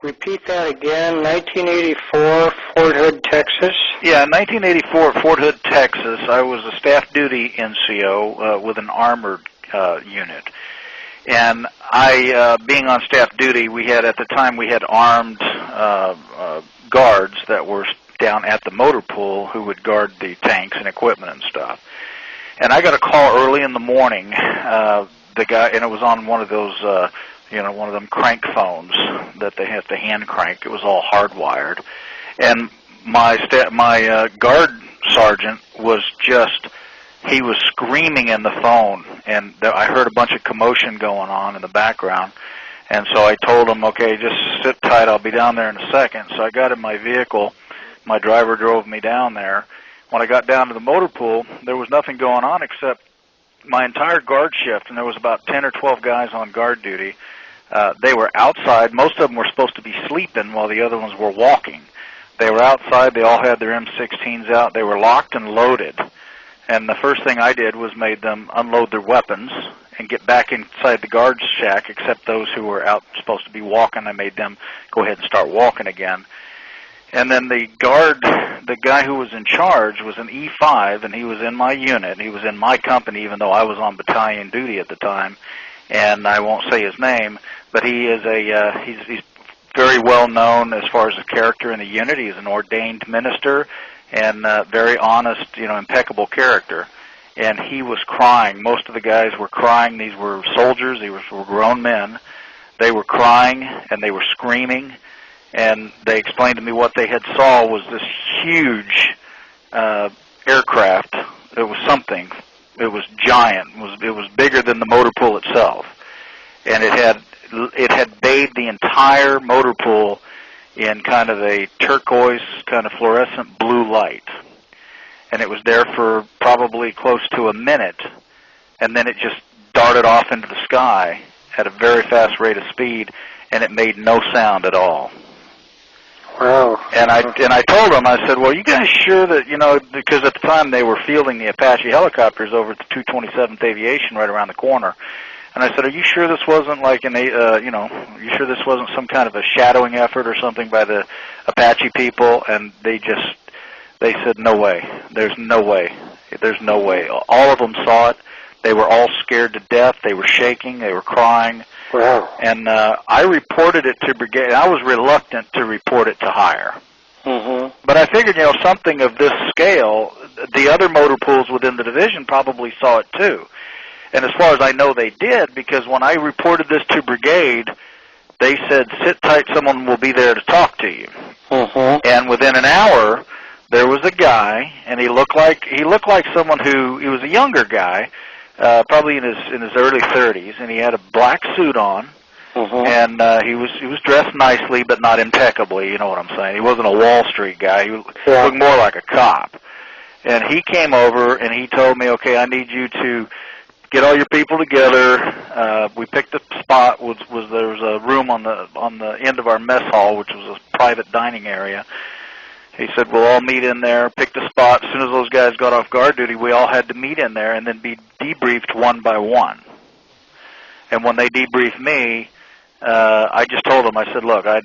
Repeat that again. 1984, Fort Hood, Texas. Yeah, 1984 at Fort Hood, Texas. I was a staff duty NCO with an armored unit. And I, being on staff duty, at the time we had armed guards that were down at the motor pool who would guard the tanks and equipment and stuff. And I got a call early in the morning. The guy, and it was on one of those, one of them crank phones that they have to hand crank. It was all hardwired. And my guard sergeant was he was screaming in the phone, and I heard a bunch of commotion going on in the background. And so I told him, okay, just sit tight, I'll be down there in a second. So I got in my vehicle. My driver drove me down there. When I got down to the motor pool, there was nothing going on except my entire guard shift, and there was about 10 or 12 guys on guard duty. They were outside. Most of them were supposed to be sleeping while the other ones were walking. They were outside. They all had their M16s out. They were locked and loaded. And the first thing I did was made them unload their weapons and get back inside the guard's shack, except those who were out supposed to be walking. I made them go ahead and start walking again. And then the guy who was in charge was an E5, and he was in my unit. He was in my company, even though I was on battalion duty at the time. And I won't say his name, but he is he's very well known as far as a character in the unit. He's an ordained minister and very honest, impeccable character. And he was crying. Most of the guys were crying. These were soldiers. These were grown men. They were crying and they were screaming. And they explained to me what they had saw was this huge aircraft. It was something. It was giant. It was bigger than the motor pool itself. And it had bathed the entire motor pool in kind of a turquoise, kind of fluorescent blue light. And it was there for probably close to a minute, and then it just darted off into the sky at a very fast rate of speed, and it made no sound at all. Wow. And I told them, I said, well, you guys sure that, because at the time they were fielding the Apache helicopters over at the 227th Aviation right around the corner. And I said, are you sure this wasn't like you sure this wasn't some kind of a shadowing effort or something by the Apache people? And they said, no way. There's no way. There's no way. All of them saw it. They were all scared to death. They were shaking. They were crying. Wow. And I reported it to brigade. I was reluctant to report it to higher. Mm-hmm. But I figured, something of this scale, the other motor pools within the division probably saw it too. And as far as I know, they did, because when I reported this to brigade, they said, sit tight, someone will be there to talk to you. Mm-hmm. And within an hour, there was a guy, and he looked like someone he was a younger guy, probably in his early 30s, and he had a black suit on, mm-hmm. and he was dressed nicely, but not impeccably. You know what I'm saying? He wasn't a Wall Street guy. He looked more like a cop. And he came over and he told me, okay, I need you to get all your people together. We picked a spot. There was a room on the end of our mess hall, which was a private dining area. He said, we'll all meet in there, picked a spot. As soon as those guys got off guard duty, we all had to meet in there and then be debriefed one by one. And when they debriefed me, I just told them, I said, look, I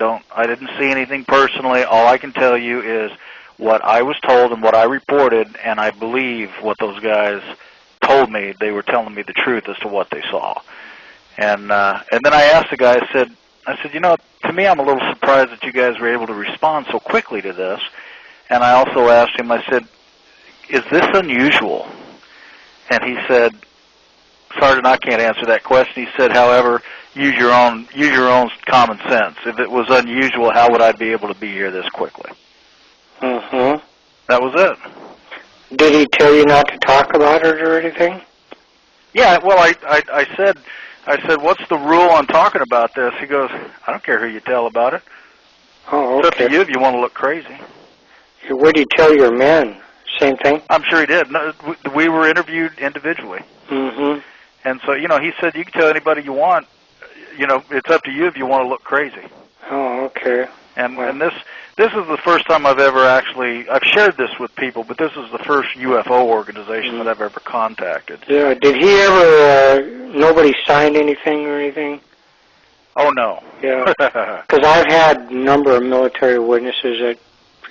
didn't see anything personally. All I can tell you is what I was told and what I reported, and I believe what those guys told me. They were telling me the truth as to what they saw. And then I asked the guy, I said, to me, I'm a little surprised that you guys were able to respond so quickly to this. And I also asked him, I said, is this unusual? And he said, Sergeant, I can't answer that question. He said, however, use your own common sense. If it was unusual, how would I be able to be here this quickly? Mm-hmm. That was it. Did he tell you not to talk about it or anything? Yeah, well, I said, what's the rule on talking about this? He goes, I don't care who you tell about it. Oh, okay. It's up to you if you want to look crazy. What did he tell your men? Same thing? I'm sure he did. No, we were interviewed individually. Mm-hmm. And so, he said, you can tell anybody you want. It's up to you if you want to look crazy. Oh, okay. And this is the first time I've shared this with people, but this is the first UFO organization that I've ever contacted. Yeah. Did he ever, nobody sign anything or anything? Oh, no. Yeah, because I've had a number of military witnesses that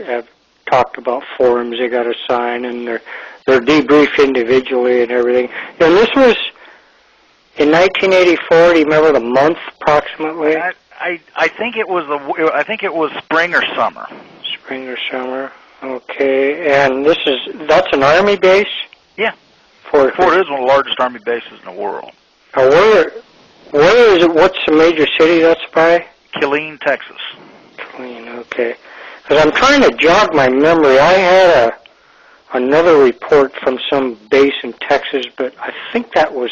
have talked about forms they got to sign, and they're debriefed individually and everything. And this was in 1984. Do you remember the month approximately? I think it was spring or summer. Spring or summer. Okay, and that's an Army base? Yeah. Fort is one of the largest Army bases in the world. Where is it? What's the major city that's by? Killeen, Texas. Killeen, okay. Because I'm trying to jog my memory. I had another report from some base in Texas, but I think that was...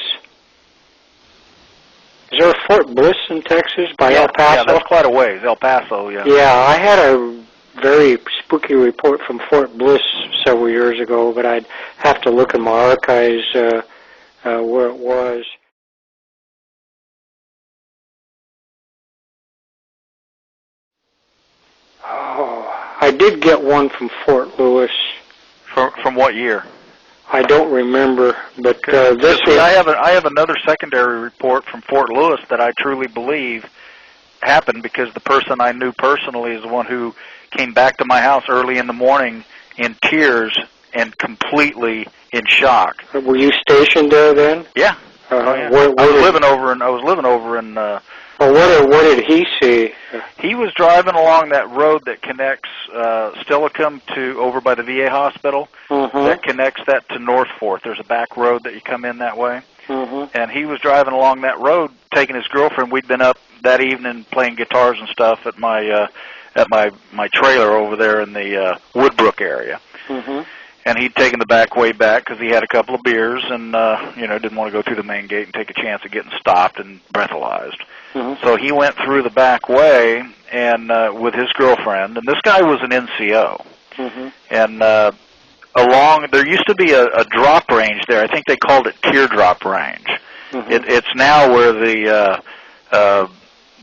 Is there a Fort Bliss in Texas by El Paso? Yeah, that's quite a ways. El Paso, yeah. Yeah, I had a very spooky report from Fort Bliss several years ago, but I'd have to look in my archives where it was. Oh, I did get one from Fort Lewis. From what year? I don't remember, but this was... I have another secondary report from Fort Lewis that I truly believe happened, because the person I knew personally is the one who came back to my house early in the morning in tears and completely in shock. Were you stationed there then? Yeah. Yeah. I was living over in. Well, what did he see? He was driving along that road that connects Stillicum to over by the VA hospital. That connects that to North Fort. There's a back road that you come in that way. And he was driving along that road, taking his girlfriend. We'd been up that evening playing guitars and stuff at my trailer over there in the Woodbrook area. And he'd taken the back way back because he had a couple of beers and didn't want to go through the main gate and take a chance of getting stopped and breathalyzed. So he went through the back way and with his girlfriend, and this guy was an NCO. And there used to be a drop range there. I think they called it teardrop range. It's now where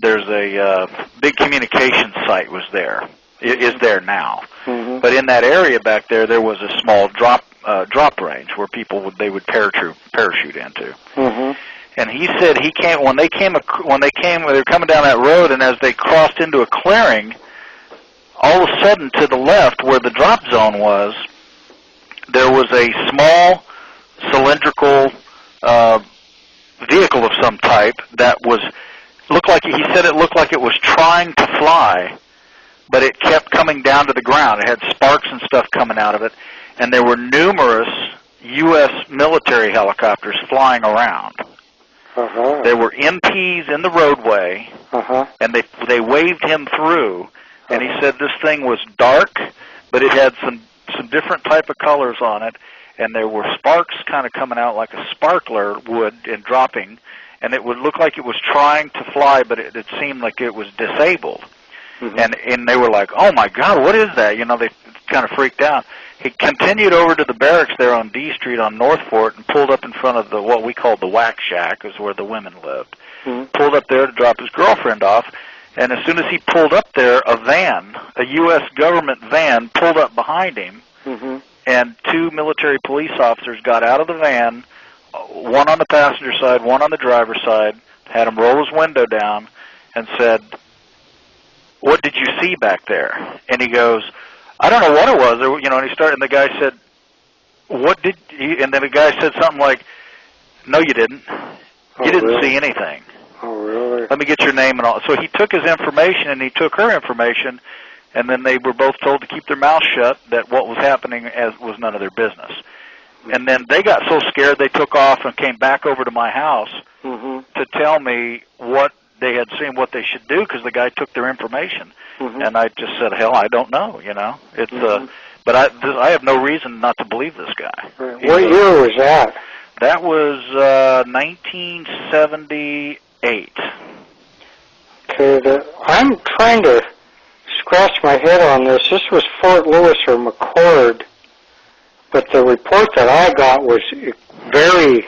there's a big communication site was there. It is there now. But in that area back there, there was a small drop range where people would parachute into. And he said when they were coming down that road, and as they crossed into a clearing, all of a sudden to the left where the drop zone was, there was a small cylindrical vehicle of some type that looked like it was trying to fly, but it kept coming down to the ground. It had sparks and stuff coming out of it, and there were numerous U.S. military helicopters flying around. There were MPs in the roadway, and they waved him through, and he said this thing was dark, but it had some different type of colors on it, and there were sparks kind of coming out like a sparkler would and dropping, and it would look like it was trying to fly, but it seemed like it was disabled. And they were like, oh my God, what is that? They kind of freaked out. He continued over to the barracks there on D Street on North Fort and pulled up in front of what we called the Whack Shack, is where the women lived. Pulled up there to drop his girlfriend off, and as soon as he pulled up there, a U.S. government van, pulled up behind him, and two military police officers got out of the van, one on the passenger side, one on the driver's side, had him roll his window down, and said, "What did you see back there?" And he goes, "I don't know what it was." And the guy said, "What did you?" And then the guy said something like, "No, you didn't. You didn't see anything." Oh, really? Let me get your name and all. So he took his information and he took her information, and then they were both told to keep their mouths shut, that what was happening was none of their business. And then they got so scared they took off and came back over to my house to tell me what they had seen, what they should do, because the guy took their information. And I just said, hell, I don't know, It's but I have no reason not to believe this guy. Right. What year was that? That was 1978. Okay, I'm trying to scratch my head on this. This was Fort Lewis or McChord, but the report that I got was very,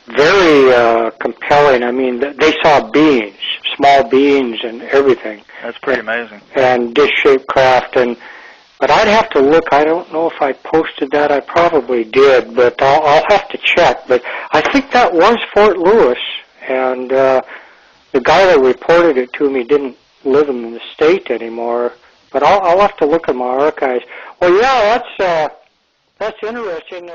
very compelling. I mean, they saw beings, small beings and everything. That's pretty amazing. And dish-shaped craft. But I'd have to look. I don't know if I posted that. I probably did, but I'll have to check. But I think that was Fort Lewis. And the guy that reported it to me didn't live in the state anymore. But I'll have to look at my archives. Well, yeah, that's interesting.